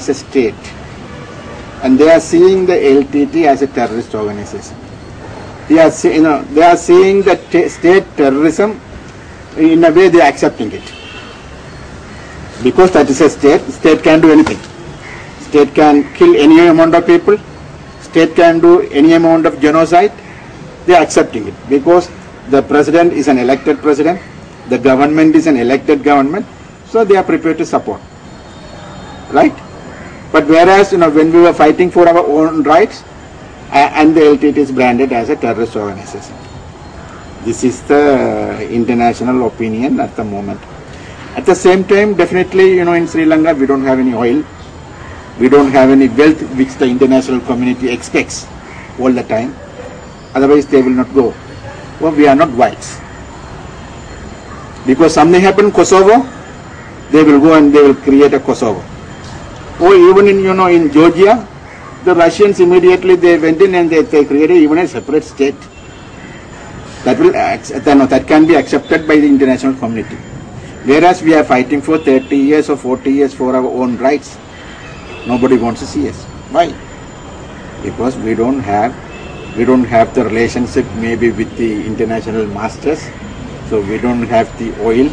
as a state, and they are seeing the LTT as a terrorist organization. They are seeing the state terrorism in a way they are accepting it. Because that is a state can do anything. State can kill any amount of people, state can do any amount of genocide, they are accepting it. Because the president is an elected president, the government is an elected government, so they are prepared to support. Right? But whereas, when we were fighting for our own rights, and the LTT is branded as a terrorist organization. This is the international opinion at the moment. At the same time, definitely, in Sri Lanka, we don't have any oil. We don't have any wealth which the international community expects all the time. Otherwise, they will not go. Well, we are not whites. Because something happened in Kosovo, they will go and they will create a Kosovo. Or even in, in Georgia, the Russians immediately they went in and they created even a separate state. That can be accepted by the international community. Whereas we are fighting for 30 years or 40 years for our own rights. Nobody wants to see us. Why? Because we don't have the relationship maybe with the international masters. So we don't have the oil.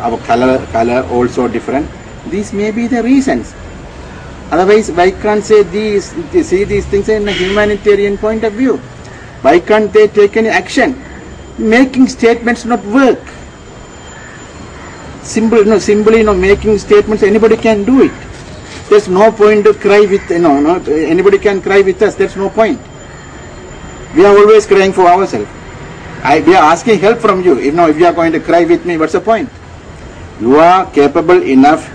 Our color also different. These may be the reasons. Otherwise, why can't see these things in a humanitarian point of view? Why can't they take any action? Making statements not work. Simply making statements, anybody can do it. There's no point to cry with, anybody can cry with us, there's no point. We are always crying for ourselves. We are asking help from you. If you are going to cry with me, what's the point? You are capable enough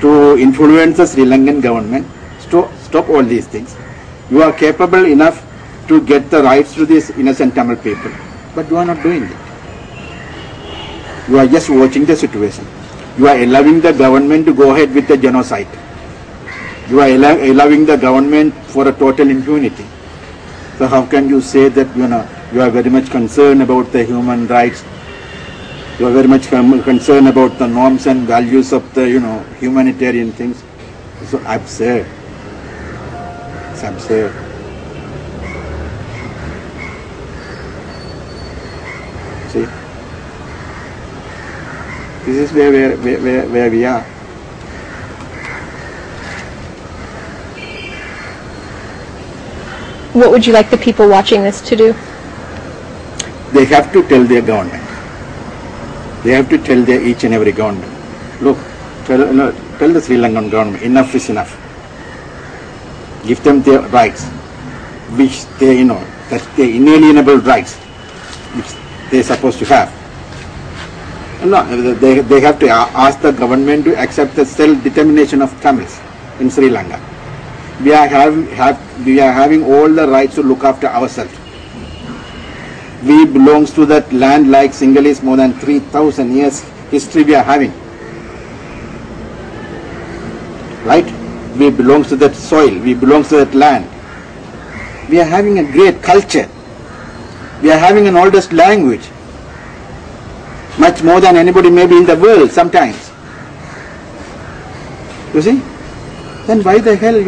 to influence the Sri Lankan government, stop all these things. You are capable enough to get the rights to these innocent Tamil people, but you are not doing it. You are just watching the situation. You are allowing the government to go ahead with the genocide. You are allowing the government for a total impunity. So how can you say that you are very much concerned about the human rights? You are very much concerned about the norms and values of the humanitarian things. It's so absurd. It's absurd. See, this is where we are. What would you like the people watching this to do? They have to tell their government. They have to tell each and every government, look, tell the Sri Lankan government, enough is enough. Give them their rights, which that's the inalienable rights, which they are supposed to have. They have to ask the government to accept the self-determination of Tamils in Sri Lanka. We are having all the rights to look after ourselves. We belongs to that land like Sinhalese, more than 3,000 years history we are having. Right? We belong to that soil, we belong to that land. We are having a great culture. We are having an oldest language. Much more than anybody maybe in the world sometimes. You see? Then why the hell,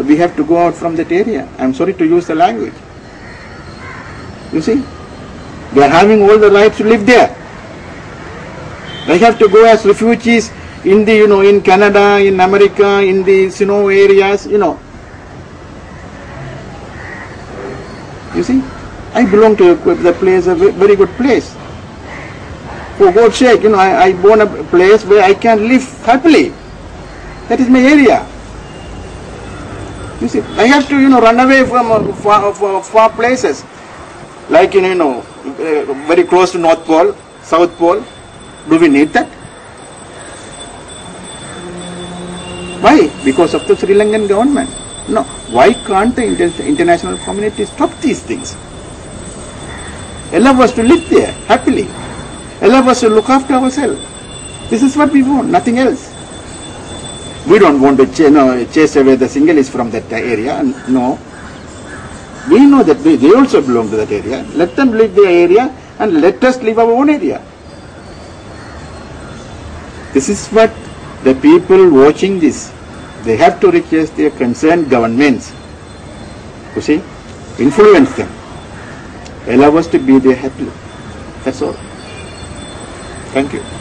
we have to go out from that area? I'm sorry to use the language. You see, we are having all the rights to live there. They have to go as refugees in the, in Canada, in America, in the snow areas, You see, I belong to the place, a very good place. For God's sake, I born a place where I can live happily. That is my area. You see, I have to, run away from far places. Like, very close to North Pole, South Pole. Do we need that? Why? Because of the Sri Lankan government. No. Why can't the international community stop these things? Allow us to live there happily. Allow us to look after ourselves. This is what we want, nothing else. We don't want to chase away the Sinhalese from that area. No. We know that they also belong to that area. Let them live their area and let us live our own area. This is what The people watching this, they have to request their concerned governments, you see, influence them, allow us to be there happily. That's all. Thank you.